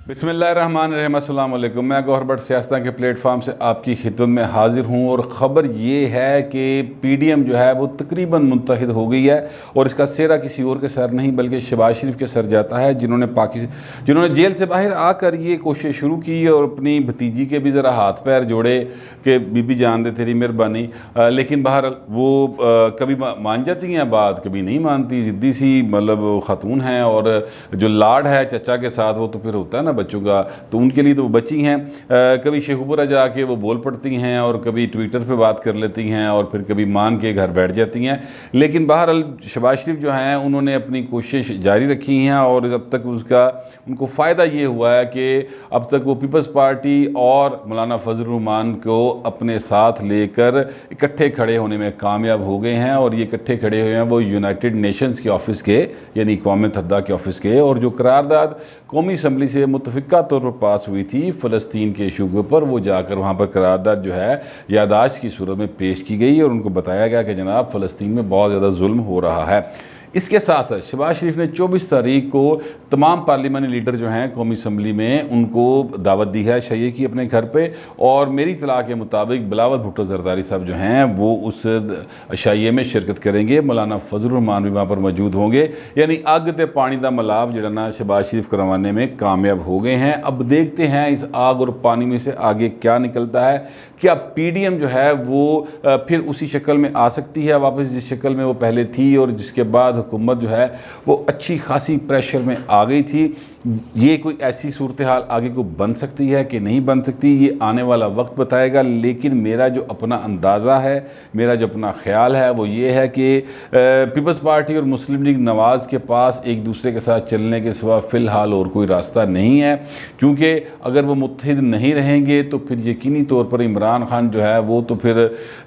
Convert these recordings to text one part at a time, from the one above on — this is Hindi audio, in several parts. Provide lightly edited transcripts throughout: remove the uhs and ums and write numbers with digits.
बिस्मिल्लाहिर्रहमानिर्रहीम, अस्सलाम वालेकुम। मैं गौहर भट्ट सियासत के प्लेटफार्म से आपकी खिदमत में हाजिर हूँ और ख़बर ये है कि पीडीएम जो है वो तकरीबन मुत्तहिद हो गई है और इसका सेहरा किसी और के सर नहीं बल्कि शहबाज शरीफ के सर जाता है, जिन्होंने जेल से बाहर आकर ये कोशिश शुरू की और अपनी भतीजी के भी ज़रा हाथ पैर जोड़े कि बीबी जान दे तेरी मेहरबानी, लेकिन बाहर वो कभी मान जाती हैं बात, कभी नहीं मानती, ज़िद्दी सी मतलब ख़ातून हैं। और जो लाड है चचा के साथ वो तो फिर होता है ना बच्चों का, तो उनके लिए तो वो बच्ची हैं। कभी शेखुपुरा जाके वो बोल पड़ती हैं और कभी ट्विटर पे बात कर लेती हैं और फिर कभी मान के घर बैठ जाती हैं। लेकिन बहरहाल शहबाज शरीफ जो हैं उन्होंने अपनी कोशिश जारी रखी हैं और अब तक उनको फ़ायदा ये हुआ है कि अब तक वो पीपल्स पार्टी और मौलाना फजल रहमान को अपने साथ लेकर इकट्ठे खड़े होने में कामयाब हो गए हैं। और ये इकट्ठे खड़े हुए हैं वो यूनाइटेड नेशंस के ऑफिस के, यानी अक़वाम मुत्तहिदा के ऑफिस के, और जो करारदाद कौमी असम्बली से मुतफ़िक़ा तौर पर पास हुई थी फ़लस्तीन के इशू के ऊपर, वो जाकर वहाँ पर करारदाद जो है यादाश्त की सूरत में पेश की गई और उनको बताया गया कि जनाब फ़लस्तीन में बहुत ज़्यादा जुल्म हो रहा है। इसके साथ साथ शहबाज शरीफ ने 24 तारीख को तमाम पार्लिमानी लीडर जो हैं कौमी असम्बली में उनको दावत दी है शय्ये की अपने घर पे, और मेरी इत्तला के मुताबिक बिलावल भुट्टो ज़रदारी साहब जो हैं वो उस शय्ये में शिरकत करेंगे। मौलाना फजल रहमान भी वहाँ पर मौजूद होंगे। यानी अग ते पानी का मिलाप जो ना शहबाज शरीफ करवाने में कामयाब हो गए हैं। अब देखते हैं इस आग और पानी में से आगे क्या निकलता है। क्या पीडीएम जो है वो फिर उसी शक्ल में आ सकती है वापस जिस शक्ल में वो पहले थी, और जिसके बाद हुकूमत जो है वो अच्छी खासी प्रेशर में आ गई थी। ये कोई ऐसी सूरत हाल आगे को बन सकती है कि नहीं बन सकती, ये आने वाला वक्त बताएगा। लेकिन मेरा जो अपना अंदाज़ा है, मेरा जो अपना ख्याल है वो ये है कि पीपल्स पार्टी और मुस्लिम लीग नवाज़ के पास एक दूसरे के साथ चलने के सिवा फ़िलहाल और कोई रास्ता नहीं है, क्योंकि अगर वो मुत्तहिद नहीं रहेंगे तो फिर यकीनी तौर पर इमरान खान जो है वो तो फिर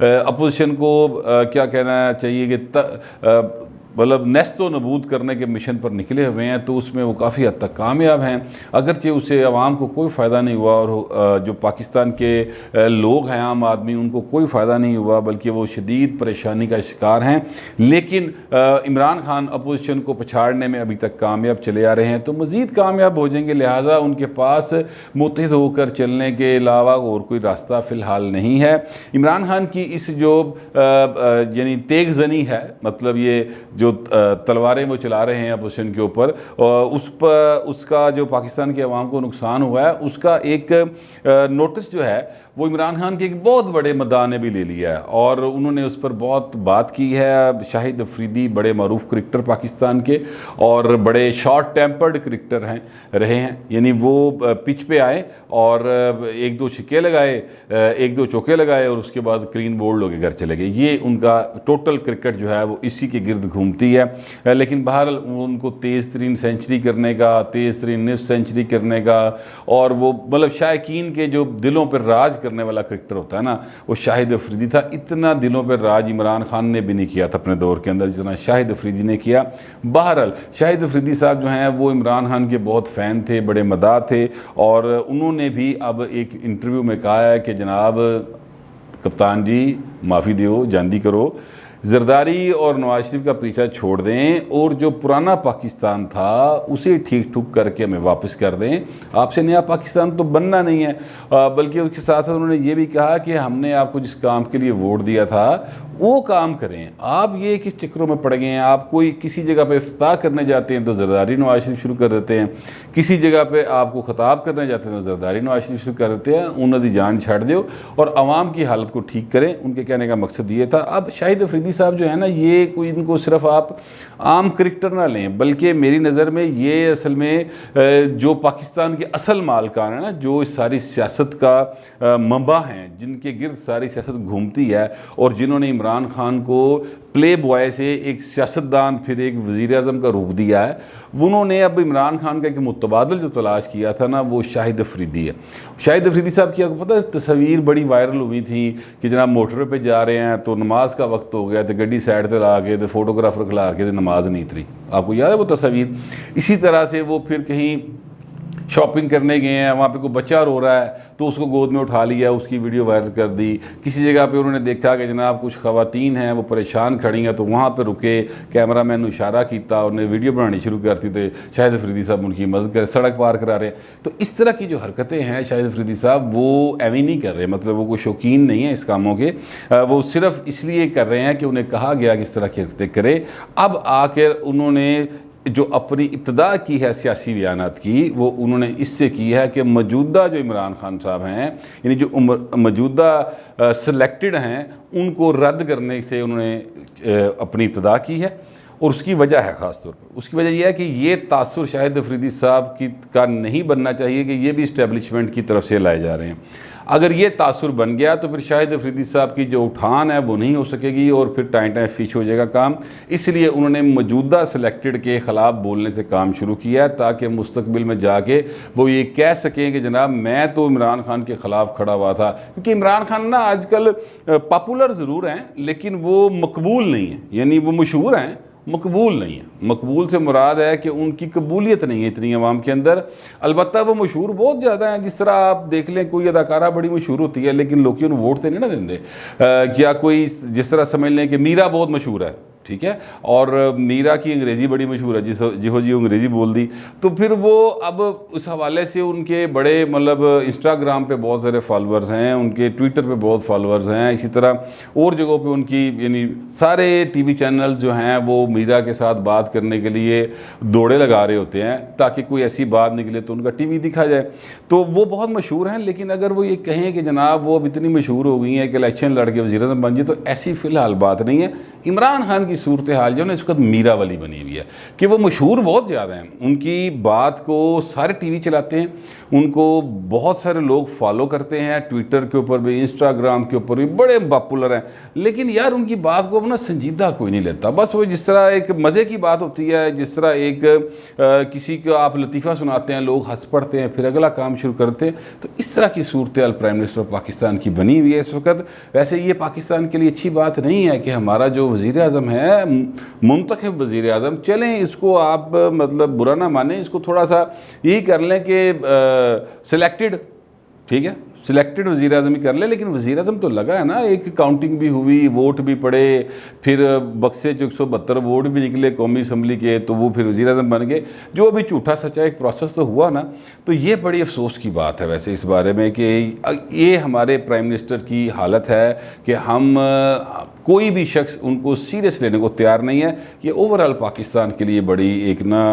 अपोजिशन को क्या कहना चाहिए कि मतलब नेस्तो नबूद करने के मिशन पर निकले हुए हैं, तो उसमें वो काफ़ी हद तक कामयाब हैं। अगरचे उससे आवाम को कोई फ़ायदा नहीं हुआ और जो पाकिस्तान के लोग हैं आम आदमी उनको कोई फ़ायदा नहीं हुआ, बल्कि वो शदीद परेशानी का शिकार हैं। लेकिन इमरान खान अपोजिशन को पछाड़ने में अभी तक कामयाब चले आ रहे हैं, तो मज़ीद कामयाब हो जाएंगे। लिहाजा उनके पास मुत्तहिद होकर चलने के अलावा और कोई रास्ता फ़िलहाल नहीं है। इमरान खान की इस जो यानी तेगजनी है, मतलब ये जो तलवारें वो चला रहे हैं अपोजिशन के ऊपर, उसका जो पाकिस्तान के अवाम को नुकसान हुआ है उसका एक नोटिस जो है वो इमरान खान के एक बहुत बड़े मद्दाह ने भी ले लिया है और उन्होंने उस पर बहुत बात की है। शाहिद अफरीदी बड़े मरूफ क्रिकेटर पाकिस्तान के और बड़े शॉर्ट टेम्पर्ड क्रिकेटर रहे हैं, यानी वो पिच पे आए और एक दो छक्के लगाए, एक दो चौके लगाए और उसके बाद क्लीन बोल्ड होकर घर चले गए। ये उनका टोटल क्रिकेट जो है वो इसी के गिर्द घूमती है। लेकिन बहरहाल उनको तेज़ तरीन सेंचुरी करने का, तेज़ तरीन निफ्ट सेंचुरी करने का, और वो मतलब शायकीन के जो दिलों पर राज करने वाला क्रिकेटर होता है ना, वो शाहिद अफरीदी था। इतना दिलों पर राज इमरान खान ने भी नहीं किया था अपने दौर के अंदर जितना शाहिद अफरीदी ने किया। बहरहाल शाहिद अफरीदी साहब जो हैं वो इमरान खान के बहुत फ़ैन थे, बड़े मदाह थे, और उन्होंने भी अब एक इंटरव्यू में कहा है कि जनाब कप्तान जी माफ़ी दो, जांदी करो, जरदारी और नवाज शरीफ का पीछा छोड़ दें और जो पुराना पाकिस्तान था उसे ठीक ठुक करके हमें वापस कर दें। आपसे नया पाकिस्तान तो बनना नहीं है। बल्कि उसके साथ साथ उन्होंने ये भी कहा कि हमने आपको जिस काम के लिए वोट दिया था वो काम करें, आप ये किस चक्रों में पड़ गए हैं। आप कोई किसी जगह पे इफ्तिताह करने जाते हैं तो जरदारी नवाज शरीफ शुरू कर देते हैं, किसी जगह पे आपको ख़िताब करने जाते हैं तो जरदारी नवाज शरीफ शुरू कर देते हैं। उन्होंने जान छाड़ दो और आवाम की हालत को ठीक करें, उनके कहने का मकसद ये था। अब शाहिद अफरीदी साहब जो है ना, ये कोई इनको सिर्फ आप आम क्रिकेटर ना लें, बल्कि मेरी नज़र में ये असल में जो पाकिस्तान के असल मालकान है ना, जो इस सारी सियासत का मंबा हैं, जिनके गिर्द सारी सियासत घूमती है और जिन्होंने इमरान खान को प्ले बॉय से एक सियासतदान फिर एक वज़ीर आज़म का रूप दिया है, उन्होंने अब इमरान खान का एक मुतबादल जो तलाश किया था ना, वो शाहिद अफरीदी है। शाहिद अफरीदी साहब की आपको पता है तस्वीर बड़ी वायरल हुई थी कि जनाब मोटर पे जा रहे हैं तो नमाज का वक्त हो गया तो गड्डी साइड पर ला के तो फोटोग्राफर खिला के तो नमाज नहीं थी। आपको याद है वो तस्वीर? इसी तरह से वो फिर कहीं शॉपिंग करने गए हैं, वहाँ पे कोई बच्चा रो रहा है तो उसको गोद में उठा लिया, उसकी वीडियो वायरल कर दी। किसी जगह पे उन्होंने देखा कि जनाब कुछ ख़वातीन हैं वो परेशान खड़ी हैं, तो वहाँ पे रुके, कैमरामैन ने इशारा किया, उन्हें वीडियो बनानी शुरू करती, तो शाहिद अफरीदी साहब उनकी मदद कर सड़क पार करा रहे हैं। तो इस तरह की जो हरकतें हैं शाहिद अफरीदी साहब वो एवं नहीं कर रहे, मतलब वो कोई शौकीन नहीं है इस कामों के, वो सिर्फ इसलिए कर रहे हैं कि उन्हें कहा गया कि इस तरह की हरकतें करें। अब आकर उन्होंने जो अपनी इब्तदा की है सियासी बयानात की, वो उन्होंने इससे की है कि मौजूदा जो इमरान खान साहब हैं, यानी जो मौजूदा सिलेक्टेड हैं, उनको रद्द करने से उन्होंने अपनी इब्तदा की है। और उसकी वजह है ख़ास तौर पर, उसकी वजह यह है कि ये तासुर शाहिद अफरीदी साहब का नहीं बनना चाहिए कि ये भी इस्टेब्लिशमेंट की तरफ से लाए जा रहे हैं। अगर ये तासुर बन गया तो फिर शाहिद अफरीदी साहब की जो उठान है वो नहीं हो सकेगी और फिर टाइम फिश हो जाएगा काम। इसलिए उन्होंने मौजूदा सिलेक्टेड के ख़िलाफ़ बोलने से काम शुरू किया है, ताकि मुस्तकबिल में जाके वो ये कह सकें कि जनाब मैं तो इमरान खान के ख़िलाफ़ खड़ा हुआ था। क्योंकि इमरान खान ना आजकल पॉपुलर ज़रूर हैं लेकिन वो मकबूल नहीं है, यानी वो मशहूर हैं, मकबूल नहीं है। मकबूल से मुराद है कि उनकी कबूलियत नहीं है इतनी आवाम के अंदर। अलबत्ता वो मशहूर बहुत ज़्यादा हैं, जिस तरह आप देख लें कोई अदाकारा बड़ी मशहूर होती है लेकिन लोग उन्हें वोट तो नहीं ना देंगे। क्या कोई जिस तरह समझ लें कि मीरा बहुत मशहूर है, ठीक है, और मीरा की अंग्रेज़ी बड़ी मशहूर है, जिहो जी अंग्रेज़ी बोल दी, तो फिर वो अब उस हवाले से उनके बड़े मतलब इंस्टाग्राम पे बहुत सारे फॉलोअर्स हैं, उनके ट्विटर पे बहुत फॉलोअर्स हैं, इसी तरह और जगहों पे उनकी यानी सारे टीवी चैनल जो हैं वो मीरा के साथ बात करने के लिए दौड़े लगा रहे होते हैं ताकि कोई ऐसी बात निकले तो उनका टीवी दिखा जाए। तो वो बहुत मशहूर हैं, लेकिन अगर वो ये कहें कि जनाब वो अब इतनी मशहूर हो गई हैं कि इलेक्शन लड़ के वज़ीर-ए-आज़म बन जाए, तो ऐसी फ़िलहाल बात नहीं है। इमरान खान की सूरत हाल जो है ना इस वक्त मीरा वाली बनी हुई है कि वो मशहूर बहुत ज़्यादा हैं, उनकी बात को सारे टीवी चलाते हैं, उनको बहुत सारे लोग फॉलो करते हैं, ट्विटर के ऊपर भी, इंस्टाग्राम के ऊपर भी बड़े पॉपुलर हैं। लेकिन यार उनकी बात को अपना संजीदा कोई नहीं लेता। बस वो जिस तरह एक मज़े की बात होती है, जिस तरह एक किसी को आप लतीफ़ा सुनाते हैं, लोग हंस पड़ते हैं, फिर अगला काम शुरू करते हैं। तो इस तरह की सूरत हाल प्राइम मिनिस्टर ऑफ पाकिस्तान की बनी हुई है इस वक्त। वैसे ये पाकिस्तान के लिए अच्छी बात नहीं है कि हमारा जो वज़ीर-ए-आज़म है, मुंतखब वज़ीर-ए-आज़म, चलें इसको आप मतलब बुरा ना माने, इसको थोड़ा सा यही कर लें कि सिलेक्टेड, ठीक है, सिलेक्टेड वज़ीर-ए-आज़म ही कर ले, लेकिन वज़ीर-ए-आज़म तो लगा है ना, एक काउंटिंग भी हुई, वोट भी पड़े, फिर बक्से जो 172 वोट भी निकले कौमी असम्बली के, तो वो फिर वज़ीर-ए-आज़म बन गए। जो अभी झूठा सच्चा एक प्रोसेस तो हुआ ना, तो ये बड़ी अफसोस की बात है वैसे इस बारे में कि ये हमारे प्राइम मिनिस्टर की हालत है कि हम कोई भी शख्स उनको सीरियस लेने को तैयार नहीं है। ये ओवरऑल पाकिस्तान के लिए बड़ी एक ना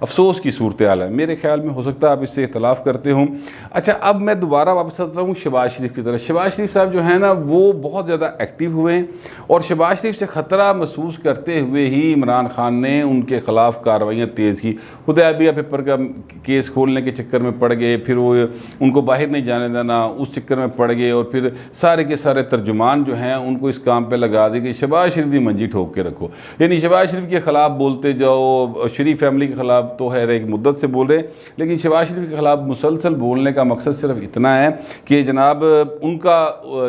अफसोस की सूरत हाल है। मेरे ख्याल में हो सकता है आप इससे इख्तलाफ करते हों। अच्छा, अब मैं दोबारा वापस आता हूँ शहबाज शरीफ की तरफ। शहबाज शरीफ साहब जो है ना वो बहुत ज़्यादा एक्टिव हुए हैं और शहबाज शरीफ से ख़तरा महसूस करते हुए ही इमरान खान ने उनके ख़िलाफ़ कार्रवाइयाँ तेज़ की। हुदैबिया पेपर का केस खोलने के चक्कर में पड़ गए, फिर वो उनको बाहर नहीं जाने देना, उस चक्कर में पड़ गए, और फिर सारे के सारे तर्जुमान जो हैं उनको इस काम पर लगा दी कि शहबाज शरीफ की मंजी ठोक के रखो, यानी शहबाज शरीफ के ख़िलाफ़ बोलते जाओ। शरीफ फैमिली के ख़िलाफ़ तो है एक मुद्दत से बोल रहे, लेकिन शहबाज शरीफ के ख़िलाफ़ मुसलसल बोलने का मकसद सिर्फ इतना है कि जनाब उनका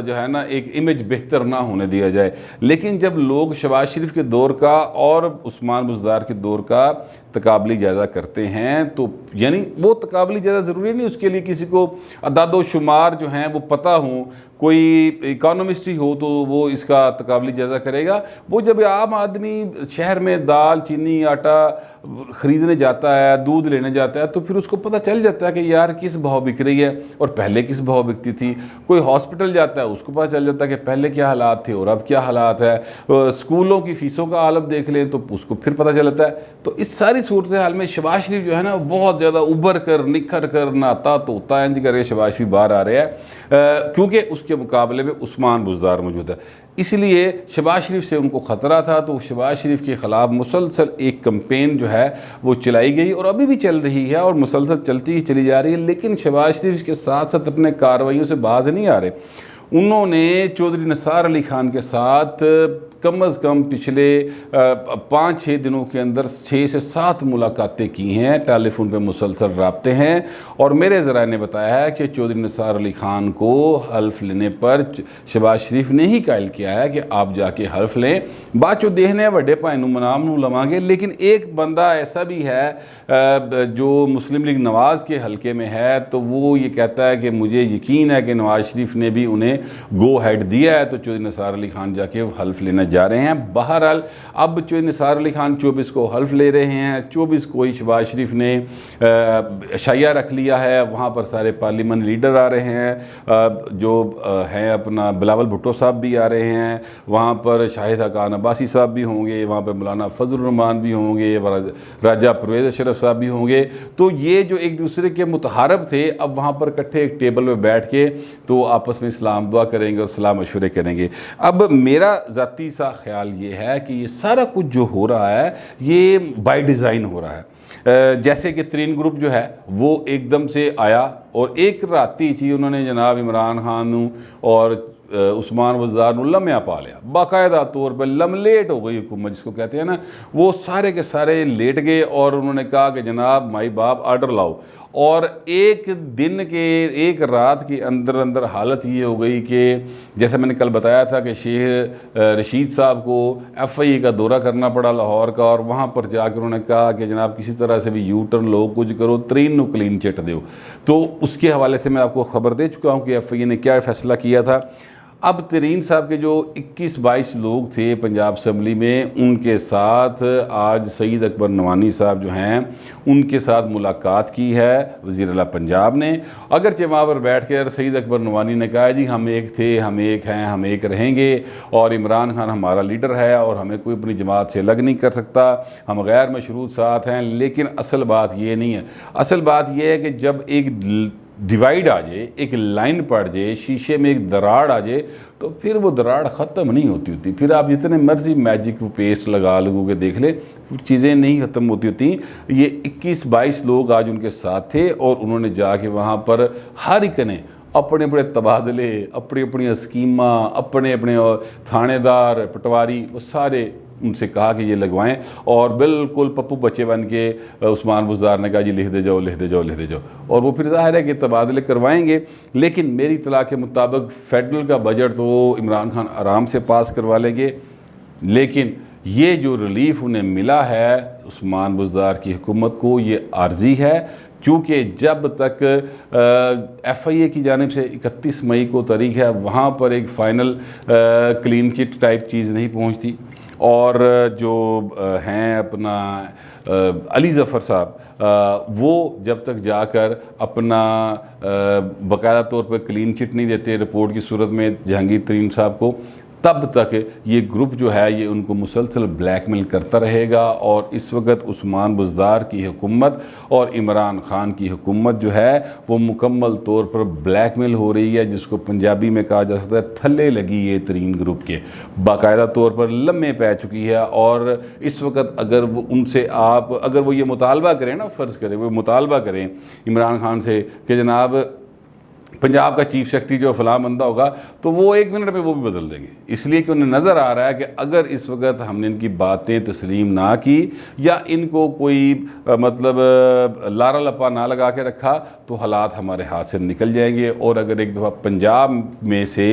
जो है ना एक इमेज बेहतर ना होने दिया जाए। लेकिन जब लोग शहबाज शरीफ के दौर का और उस्मान बुज़दार के दौर का तकाबली जायज़ा करते हैं, तो यानी वो तकाबली जायज़ा ज़रूरी नहीं उसके लिए किसी को अदाद शुमार जो हैं वो पता हो, कोई इकोनॉमिस्ट ही हो तो वो इसका तकाबली जायज़ा करेगा। वो जब आम आदमी शहर में दाल चीनी आटा ख़रीदने जाता है, दूध लेने जाता है, तो फिर उसको पता चल जाता है कि यार किस भाव बिक रही है और पहले किस भाव बिकती थी। कोई हॉस्पिटल जाता है, उसको पता चल जाता है कि पहले क्या हालात थे और अब क्या हालात है। स्कूलों की फ़ीसों का हालत देख लें तो उसको फिर पता चल जाता है। तो इस सारी सूरत हाल में शहबाज शरीफ जो है ना बहुत ज़्यादा उभर कर निखर कर नहाता तोता इंज करके शहबाज शरीफ बाहर आ रहे हैं, क्योंकि उसके मुकाबले में उस्मान बुज़दार मौजूद है। इसलिए शहबाज शरीफ से उनको ख़तरा था, तो शहबाज शरीफ के ख़िलाफ़ मुसलसल एक कैंपेन जो है वो चलाई गई और अभी भी चल रही है और मुसलसल चलती ही चली जा रही है। लेकिन शहबाज शरीफ के साथ साथ अपने कार्रवाइयों से बाज नहीं आ रहे। उन्होंने चौधरी निसार अली खान के साथ कम से कम पिछले 5-6 दिनों के अंदर 6 से 7 मुलाकातें की हैं, टेलीफोन पे मुसलसल राब्ते हैं। और मेरे ज़राए ने बताया है कि चौधरी निसार अली खान को हल्फ लेने पर शहबाज शरीफ ने ही कायल किया है कि आप जाके हल्फ लें, बाद चो देखने वड्डे भाई नूं मनाम नूं लवांगे। लेकिन एक बंदा ऐसा भी है जो मुस्लिम लीग नवाज़ के हल्के में है, तो वो ये कहता है कि मुझे यकीन है कि नवाज़ शरीफ ने भी उन्हें गो हेड दिया है, तो चौधरी निसार अली खान जाके हल्फ लेने जा रहे हैं। बहरहाल अब चौधरी निसार अली खान 24 को हल्फ ले रहे हैं। 24 को ही शहबाज शरीफ ने शाया रख लिया है, वहाँ पर सारे पार्लियामेंट लीडर आ रहे हैं, जो हैं अपना बिलावल भुट्टो साहब भी आ रहे हैं, वहाँ पर शाहिद हकान अब्बासी साहब भी होंगे, वहाँ पर मौलाना फजल रहमान भी होंगे, राजा परवेज़ अशरफ साहब भी होंगे। तो ये जो एक दूसरे के मुतहारब थे, अब वहाँ पर इकट्ठे एक टेबल में बैठ के तो आपस में इस्लाम दुआ करेंगे और सलाह मशवरे करेंगे। अब मेरा ज़ाती सा ख्याल ये है कि ये सारा कुछ जो हो रहा है ये बाय डिज़ाइन हो रहा है। जैसे कि तरीन ग्रुप जो है वो एकदम से आया और एक राती ही उन्होंने जनाब इमरान खान और उस्मान वज़ार लम्या पा लिया, बाकायदा तौर पर लमलेट हो गई हुकूमत जिसको कहते हैं ना, वो सारे के सारे लेट गए और उन्होंने कहा कि जनाब माई बाप आर्डर लाओ। और एक दिन के एक रात के अंदर अंदर हालत ये हो गई कि जैसे मैंने कल बताया था कि शेख रशीद साहब को FIA का दौरा करना पड़ा लाहौर का, और वहाँ पर जाकर उन्होंने कहा कि जनाब किसी तरह से भी यू टर्न लो, कुछ करो, तरीन क्लीन चिट दो। तो उसके हवाले से मैं आपको ख़बर दे चुका हूँ कि FIA ने क्या फ़ैसला किया था। अब तरीन साहब के जो 21-22 लोग थे पंजाब असम्बली में, उनके साथ आज सईद अकबर नवानी साहब जो हैं उनके साथ मुलाकात की है वज़ीर आला पंजाब ने। अगरचे वहाँ पर बैठ कर सईद अकबर नवानी ने कहा जी हम एक थे, हम एक हैं, हम एक रहेंगे, और इमरान खान हमारा लीडर है और हमें कोई अपनी जमात से अलग नहीं कर सकता, हम गैर मशरूत साथ हैं। लेकिन असल बात ये नहीं है। असल बात यह है कि जब एक डिवाइड आ जाए, एक लाइन पड़ जाए, शीशे में एक दराड़ आ जाए, तो फिर वो दराड़ ख़त्म नहीं होती। फिर आप जितने मर्जी मैजिक पेस्ट लगा लोगे देख ले, चीज़ें नहीं ख़त्म होती। ये 21-22 लोग आज उनके साथ थे और उन्होंने जाके वहाँ पर हर एक ने अपने अपने तबादले, अपनी अपनी स्कीमा, अपने अपने थानेदार, पटवारी, वो सारे उनसे कहा कि ये लगवाएं, और बिल्कुल पप्पू बच्चे बन के उस्मान बुज़दार ने कहा जी लिख दे जाओ, लिख दे जाओ, लिख दे जाओ। और वो फिर ज़ाहिर है कि तबादले करवाएंगे। लेकिन मेरी इत्तला के मुताबिक फ़ेडरल का बजट तो इमरान खान आराम से पास करवा लेंगे, लेकिन ये जो रिलीफ उन्हें मिला है उस्मान बुज़दार की हुकूमत को, ये आर्जी है, क्योंकि जब तक FIA की जानिब से 31 मई को तारीख है, वहाँ पर एक फ़ाइनल क्लीन चिट टाइप चीज़ नहीं पहुँचती। और जो हैं अपना अली ज़फ़र साहब, वो जब तक जाकर अपना बाकायदा तौर पर क्लीन चिट नहीं देते रिपोर्ट की सूरत में जहांगीर तरीन साहब को, तब तक ये ग्रुप जो है ये उनको मुसलसल ब्लैकमेल करता रहेगा। और इस वक्त उस्मान बुज़दार की हुकूमत और इमरान खान की हुकूमत जो है वो मुकम्मल तौर पर ब्लैकमेल हो रही है, जिसको पंजाबी में कहा जा सकता है थल्ले लगी ये तरीन ग्रुप के, बाकायदा तौर पर लम्हे पै चुकी है। और इस वक्त अगर वो उनसे अगर वो ये मुतालबा करें ना, फ़र्ज़ करें वो मुतालबा करें इमरान खान से कि जनाब पंजाब का चीफ सेक्रेटरी जो फ़लाँ बंदा होगा, तो वो 1 मिनट में वो भी बदल देंगे। इसलिए कि उन्हें नज़र आ रहा है कि अगर इस वक्त हमने इनकी बातें तस्लीम ना की या इनको कोई मतलब लारा लपा ना लगा के रखा, तो हालात हमारे हाथ से निकल जाएंगे। और अगर एक दफ़ा पंजाब में से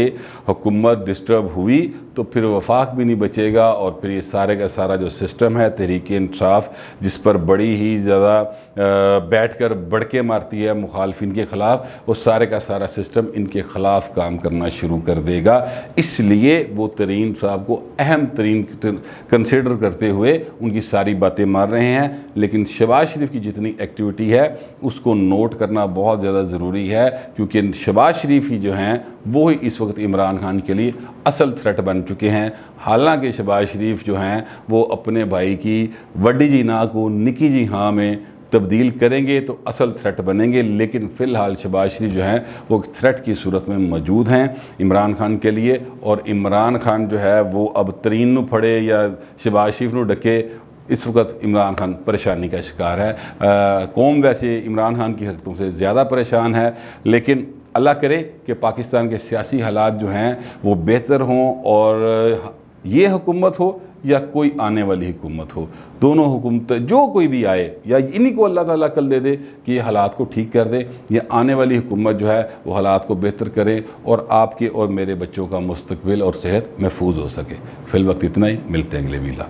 हुकूमत डिस्टर्ब हुई तो फिर वफाक भी नहीं बचेगा, और फिर ये सारे का सारा जो सिस्टम है तहरीक इंसाफ, जिस पर बड़ी ही ज़्यादा बैठ कर बड़के मारती है मुखालफिन के ख़िलाफ़, वो सारे का सारा सिस्टम इनके ख़िलाफ़ काम करना शुरू कर देगा। इसलिए वो तरीन साहब को अहम तरीन कंसिडर करते हुए उनकी सारी बातें मार रहे हैं। लेकिन शहबाज शरीफ की जितनी एक्टिविटी है उसको नोट करना बहुत ज़्यादा ज़रूरी है, क्योंकि शहबाज शरीफ ही जो हैं वो ही इस वक्त इमरान खान के लिए असल थ्रेट बन चुके हैं। हालांकि शहबाज शरीफ जो हैं वो अपने भाई की वड्डी जी ना को निकी जी हाँ में तब्दील करेंगे तो असल थ्रेट बनेंगे, लेकिन फ़िलहाल शहबाज शरीफ जो हैं वो थ्रेट की सूरत में मौजूद हैं इमरान खान के लिए। और इमरान खान जो है वो अब तरीन नू फड़े या शहबाज शरीफ नू डके, इस वक्त इमरान खान परेशानी का शिकार है। कौम वैसे इमरान खान की हरकतों से ज़्यादा परेशान है, लेकिन अल्लाह करे कि पाकिस्तान के सियासी हालात जो हैं वो बेहतर हों और ये हुकूमत हो या कोई आने वाली हुकूमत हो, दोनों हुकूमतें जो कोई भी आए, या इन्हीं को अल्लाह ताला अक्ल दे दे कि ये हालात को ठीक कर दे, या आने वाली हुकूमत जो है वो हालात को बेहतर करे और आपके और मेरे बच्चों का मुस्तकबिल और सेहत महफूज हो सके। फिल वक्त इतना ही, मिलते हैं अगले वीला।